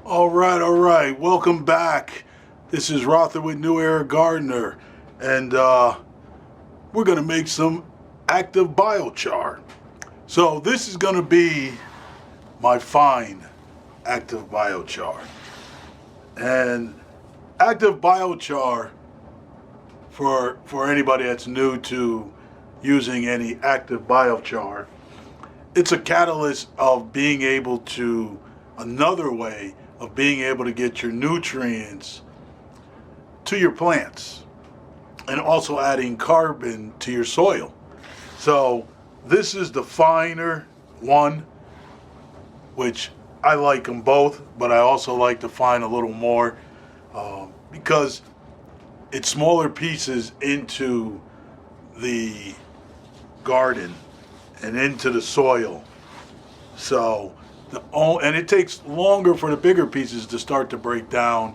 All right. Welcome back. This is Rother with New Era Gardener, and we're going to make some active biochar. So this is going to be my fine active biochar. And active biochar, for anybody that's new to using any active biochar, it's a catalyst of being able to, another way of being able to get your nutrients to your plants and also adding carbon to your soil. So this is the finer one, which I like them both, but I also like the fine a little more because it's smaller pieces into the garden and into the soil. So and it takes longer for the bigger pieces to start to break down,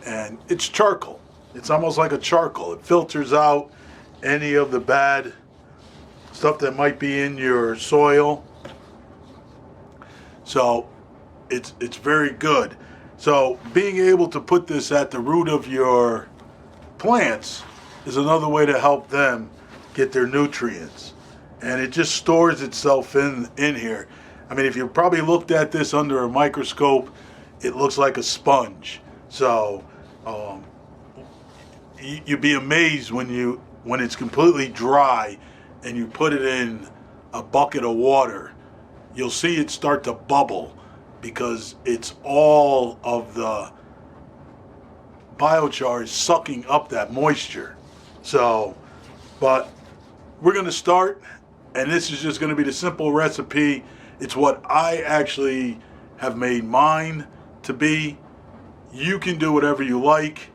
and it's charcoal. It's almost like a charcoal. It filters out any of the bad stuff that might be in your soil. So it's very good. So being able to put this at the root of your plants is another way to help them get their nutrients. And it just stores itself in here. I mean, if you probably looked at this under a microscope, it looks like a sponge. So you'd be amazed when it's completely dry and you put it in a bucket of water. You'll see it start to bubble because it's all of the biochar is sucking up that moisture. So, but we're going to start, and this is just going to be the simple recipe. It's what I actually have made mine to be. You can do whatever you like.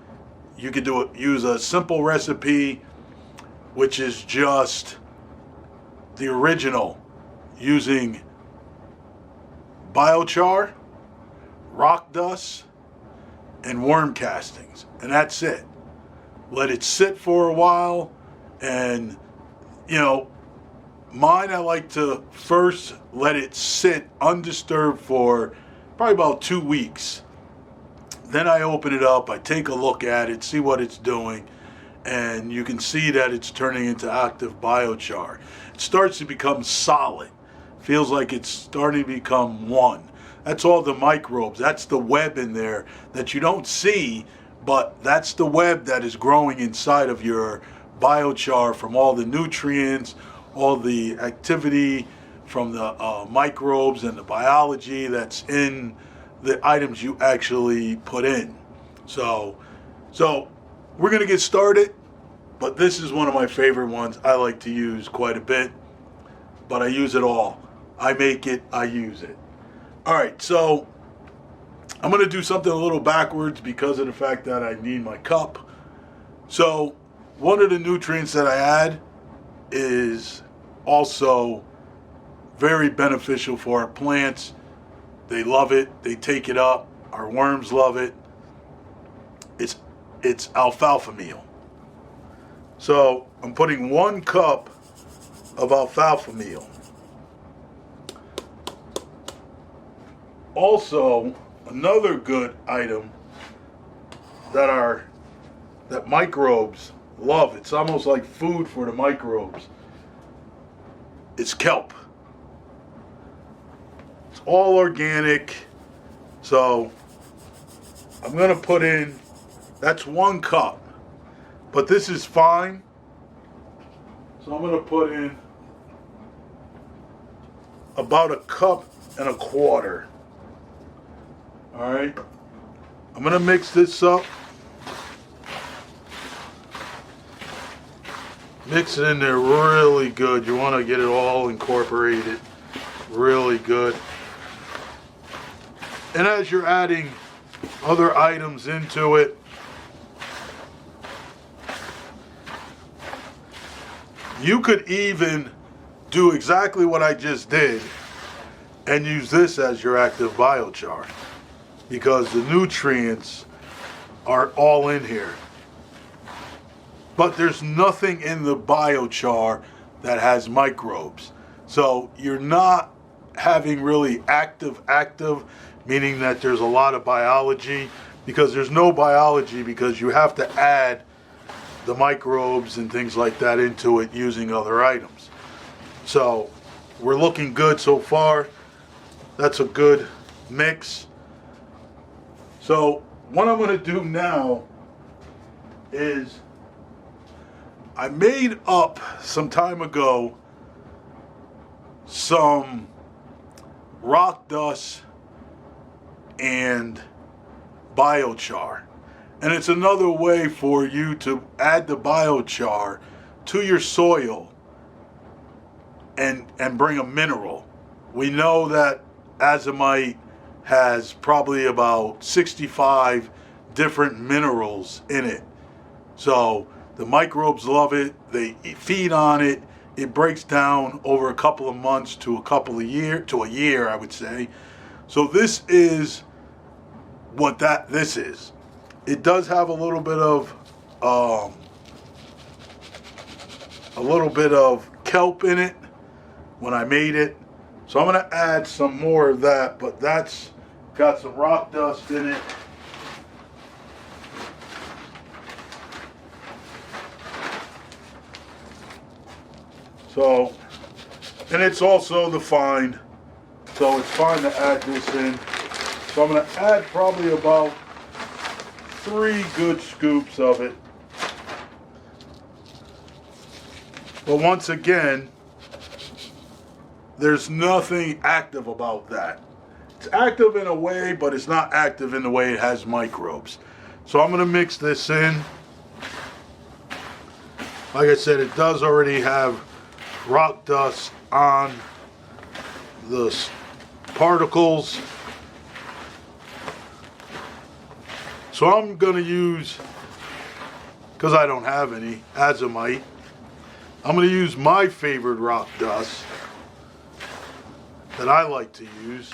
You can use a simple recipe, which is just the original, using biochar, rock dust, and worm castings. And that's it. Let it sit for a while, and mine, I like to first let it sit undisturbed for probably about 2 weeks. Then I open it up, I take a look at it, see what it's doing, and you can see that it's turning into active biochar. It starts to become solid. Feels like it's starting to become one. That's all the microbes. That's the web in there that you don't see, but that's the web that is growing inside of your biochar from all the nutrients, all the activity from the microbes and the biology that's in the items you actually put in. So we're going to get started, but this is one of my favorite ones. I like to use quite a bit, but I use it all. I make it, I use it. All right, so I'm going to do something a little backwards because of the fact that I need my cup. So one of the nutrients that I add is also very beneficial for our plants. They love it. They take it up. Our worms love it. It's alfalfa meal. So I'm putting 1 cup of alfalfa meal. Also, another good item that microbes love. It's almost like food for the microbes. It's kelp. It's all organic. So I'm going to put in, that's 1 cup. But this is fine. So I'm going to put in about 1.25 cups. All right. I'm going to mix this up. Mix it in there really good. You want to get it all incorporated really good. And as you're adding other items into it, you could even do exactly what I just did and use this as your active biochar, because the nutrients are all in here. But there's nothing in the biochar that has microbes. So you're not having really active meaning that there's a lot of biology, because there's no biology because you have to add the microbes and things like that into it using other items. So we're looking good so far. That's a good mix. So what I'm going to do now is, I made up some time ago some rock dust and biochar. And it's another way for you to add the biochar to your soil and bring a mineral. We know that azomite has probably about 65 different minerals in it. So the microbes love it, they feed on it, it breaks down over a couple of months to a year, I would say. So this is what this is. It does have a little bit of kelp in it when I made it. So I'm going to add some more of that, but that's got some rock dust in it. So, and it's also the fine, so it's fine to add this in. So I'm going to add probably about 3 good scoops of it. But once again, there's nothing active about that. It's active in a way, but it's not active in the way it has microbes. So I'm going to mix this in. Like I said, it does already have rock dust on the particles. So I'm going to use, because I don't have any, azomite. I'm going to use my favorite rock dust that I like to use,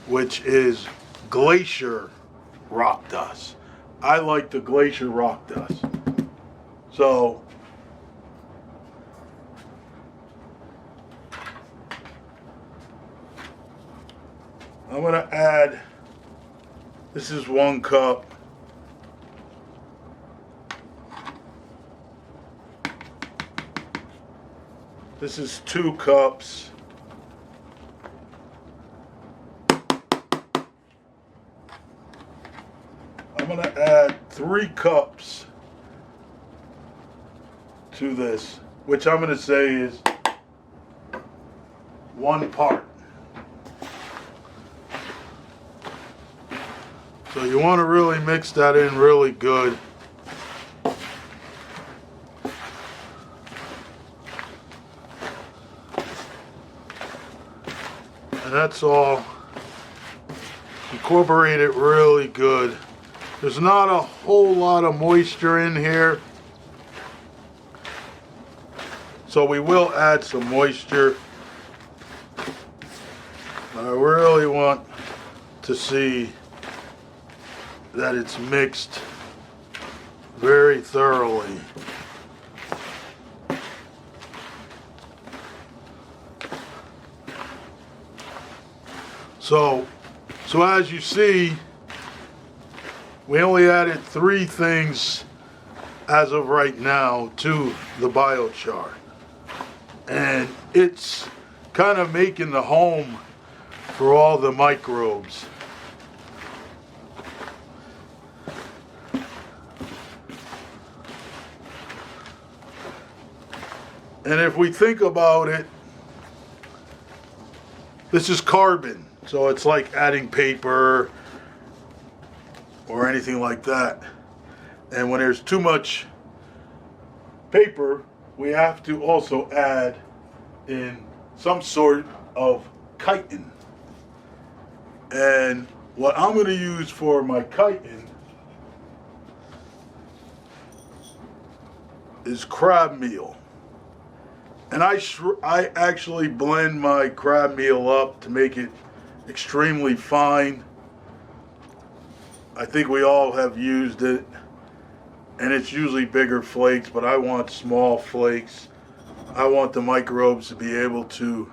which is glacier rock dust. I like the glacier rock dust. So I'm going to add, this is 1 cup. This is 2 cups. I'm going to add 3 cups to this, which I'm going to say is 1 part. So you want to really mix that in really good. And that's all. Incorporate it really good. There's not a whole lot of moisture in here, so we will add some moisture. I really want to see that it's mixed very thoroughly. So as you see, we only added 3 things as of right now to the biochar. And it's kind of making the home for all the microbes. And if we think about it, this is carbon. So it's like adding paper or anything like that. And when there's too much paper, we have to also add in some sort of chitin. And what I'm going to use for my chitin is crab meal. And I actually blend my crab meal up to make it extremely fine. I think we all have used it, and it's usually bigger flakes, but I want small flakes. I want the microbes to be able to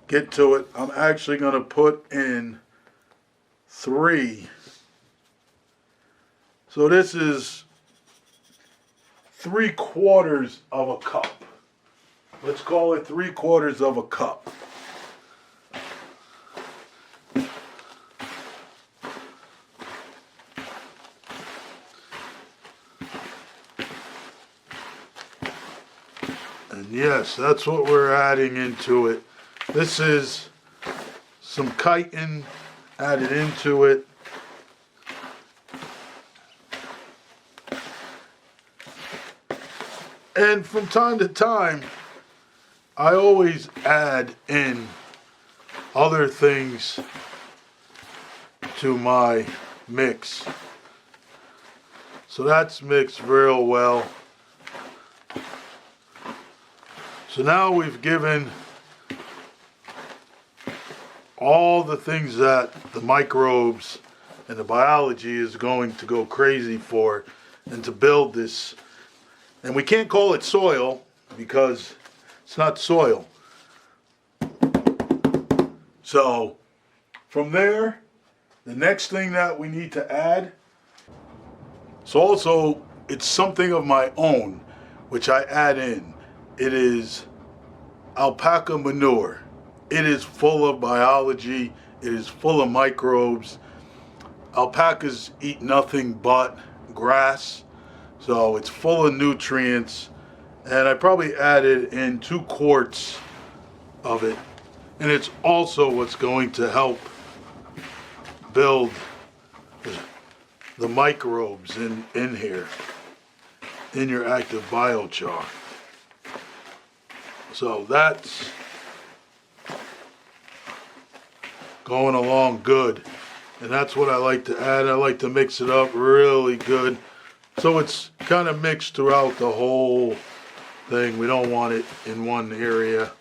get to it. I'm actually going to put in 3. So this is 3/4 of a cup. Let's call it 3/4 of a cup. And yes, that's what we're adding into it. This is some chitin added into it. And from time to time, I always add in other things to my mix. So that's mixed real well. So now we've given all the things that the microbes and the biology is going to go crazy for, and to build this. And we can't call it soil because it's not soil. So from there, the next thing that we need to add, so also it's something of my own, which I add in. It is alpaca manure. It is full of biology. It is full of microbes. Alpacas eat nothing but grass, so it's full of nutrients. And I probably added in 2 quarts of it. And it's also what's going to help build the microbes in here, in your active biochar. So that's going along good. And that's what I like to add. I like to mix it up really good, so it's kind of mixed throughout the whole thing. We don't want it in one area.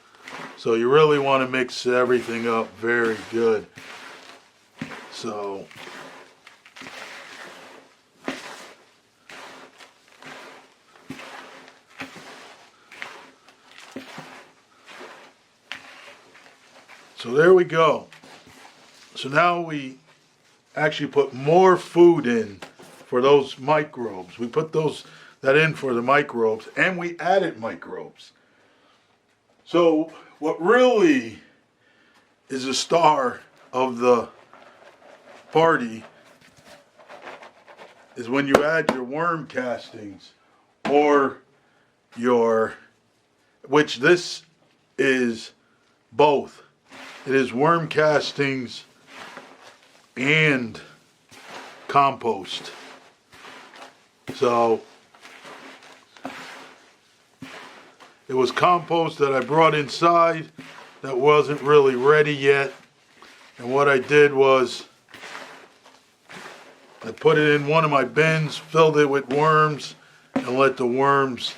So you really want to mix everything up very good. So there we go. So now we actually put more food in for those microbes. We put that in for the microbes, and we added microbes. So what really is the star of the party is when you add your worm castings, or which this is both. It is worm castings and compost. So it was compost that I brought inside that wasn't really ready yet. And what I did was I put it in one of my bins, filled it with worms, and let the worms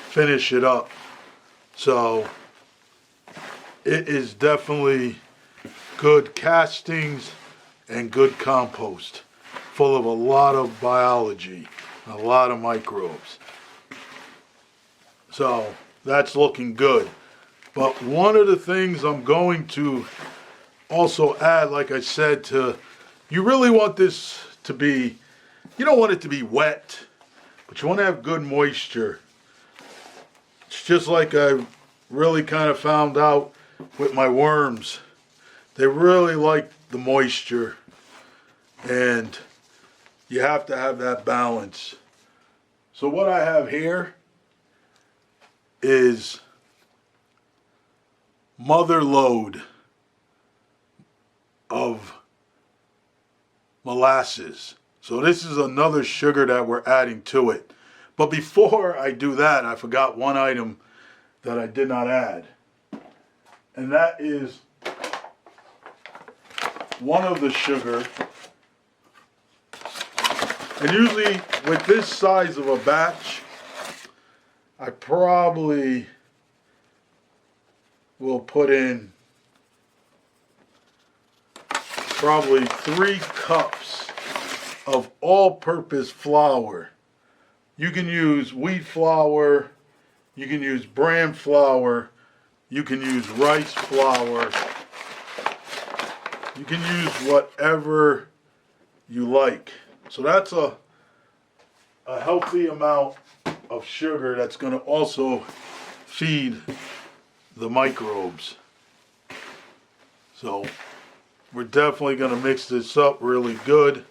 finish it up. So it is definitely good castings and good compost, full of a lot of biology, a lot of microbes. So that's looking good. But one of the things I'm going to also add, like I said, you really want this to be, you don't want it to be wet, but you want to have good moisture. It's just like I really kind of found out with my worms. They really like the moisture, and you have to have that balance. So what I have here is mother load of molasses. So this is another sugar that we're adding to it. But before I do that, I forgot one item that I did not add. And that is one of the sugar. And usually with this size of a batch, I probably will put in probably 3 cups of all-purpose flour. You can use wheat flour, you can use bran flour, you can use rice flour, You can use whatever you like. So that's a healthy amount of sugar that's going to also feed the microbes. So we're definitely going to mix this up really good.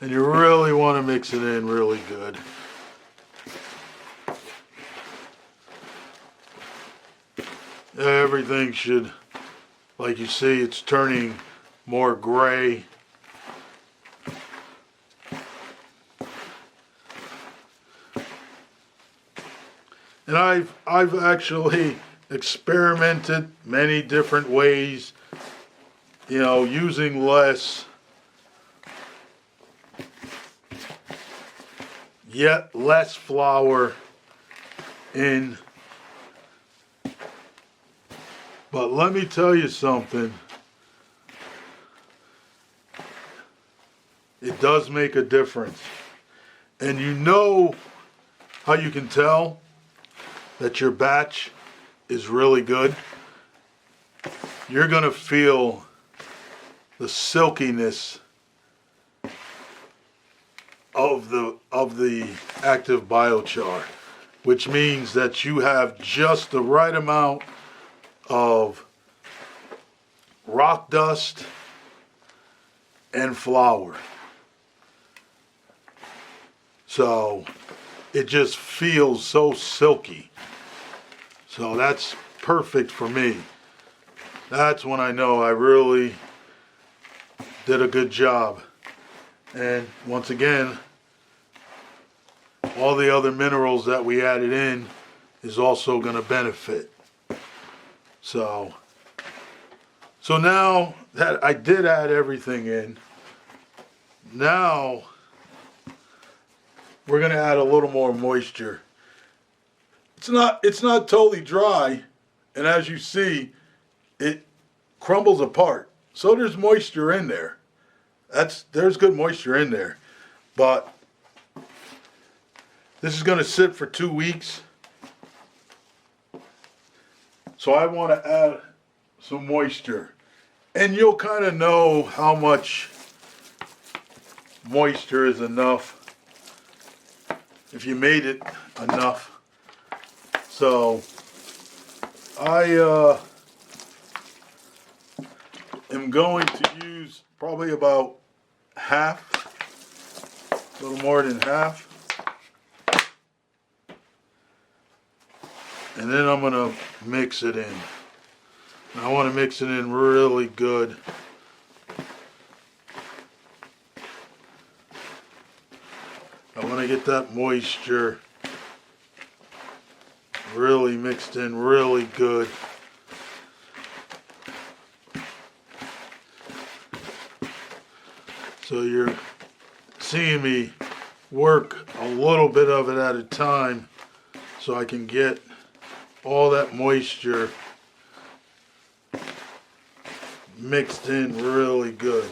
And you really want to mix it in really good. Everything should, like you see, it's turning more gray. And I've actually experimented many different ways, you know, using less, yet less flour in. But let me tell you something. It does make a difference. And you know how you can tell that your batch is really good? You're going to feel the silkiness of the active biochar, which means that you have just the right amount of rock dust and flour. So it just feels so silky. So that's perfect for me. That's when I know I really did a good job. And once again, all the other minerals that we added in is also going to benefit. So now that I did add everything in, now we're going to add a little more moisture. It's not totally dry, and as you see, it crumbles apart. So there's moisture in there. There's good moisture in there. But this is going to sit for 2 weeks. So I want to add some moisture. And you'll kind of know how much moisture is enough if you made it enough. So I am going to use probably about half, a little more than half. And then I'm going to mix it in. And I want to mix it in really good. I want to get that moisture really mixed in really good. So you're seeing me work a little bit of it at a time so I can get all that moisture mixed in really good.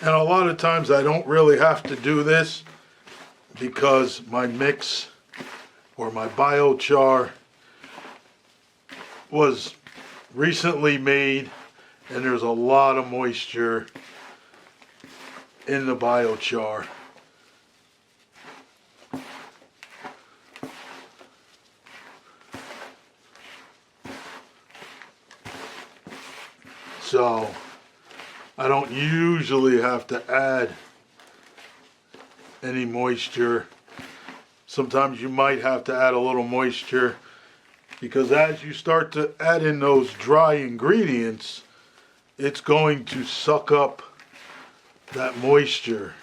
And a lot of times I don't really have to do this because my mix or my biochar was recently made and there's a lot of moisture in the biochar. So I don't usually have to add any moisture. Sometimes you might have to add a little moisture because as you start to add in those dry ingredients, it's going to suck up that moisture.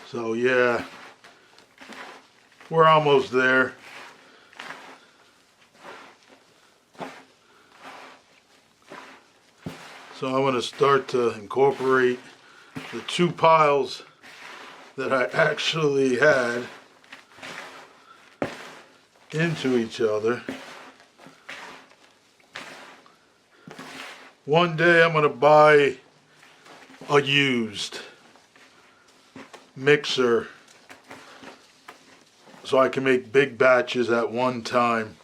So yeah, we're almost there. So I'm going to start to incorporate the 2 piles that I actually had into each other. One day I'm going to buy a used mixer so I can make big batches at one time.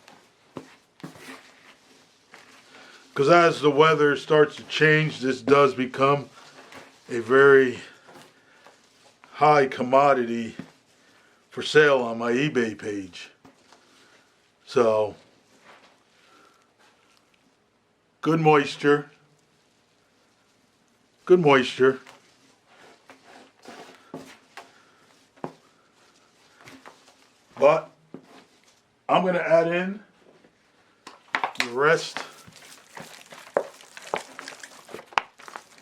Because as the weather starts to change, this does become a very high commodity for sale on my eBay page. So, good moisture. Good moisture. But I'm going to add in the rest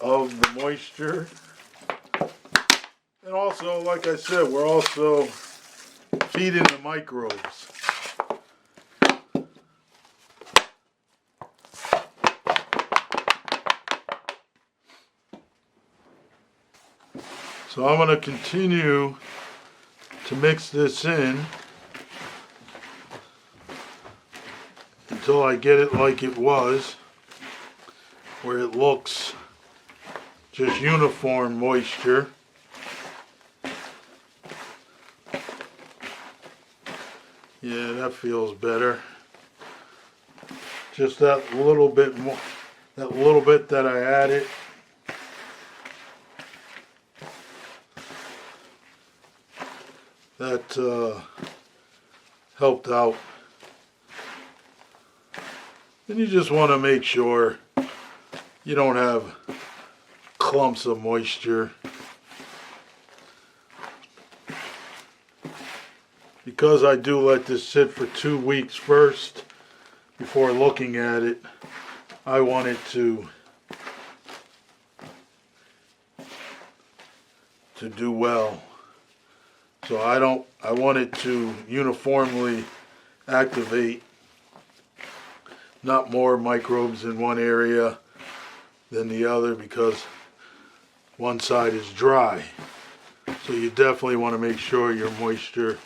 of the moisture. And also, like I said, we're also feeding the microbes. So I'm going to continue to mix this in until I get it like it was, where it looks just uniform moisture. Yeah, that feels better. Just that little bit more, that little bit that I added. That helped out. And you just want to make sure you don't have clumps of moisture. Because I do let this sit for 2 weeks first before looking at it, I want it to do well. So I want it to uniformly activate, not more microbes in one area than the other, because one side is dry. So you definitely want to make sure your moisture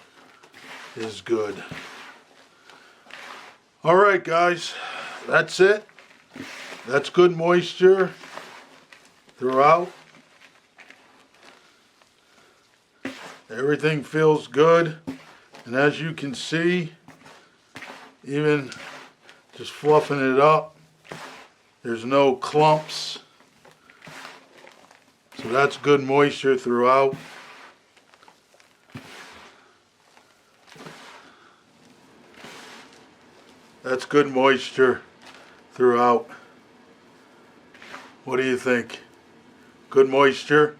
is good. Alright guys, that's it. That's good moisture throughout. Everything feels good, and as you can see, even just fluffing it up, there's no clumps. So that's good moisture throughout. That's good moisture throughout. What do you think? Good moisture?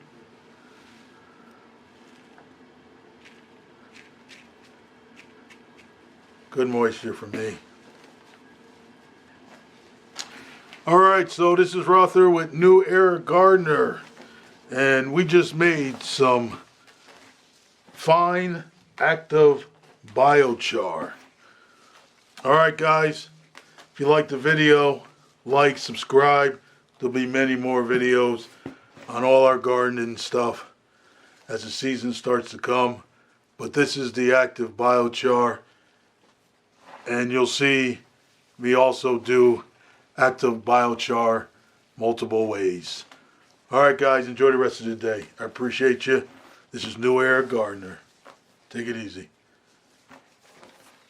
Good moisture for me. Alright, so this is Rother with New Era Gardener. And we just made some fine active biochar. Alright guys, if you liked the video, like, subscribe. There'll be many more videos on all our gardening stuff as the season starts to come. But this is the active biochar. And you'll see we also do active biochar multiple ways. Alright guys, enjoy the rest of the day. I appreciate you. This is New Era Gardener. Take it easy.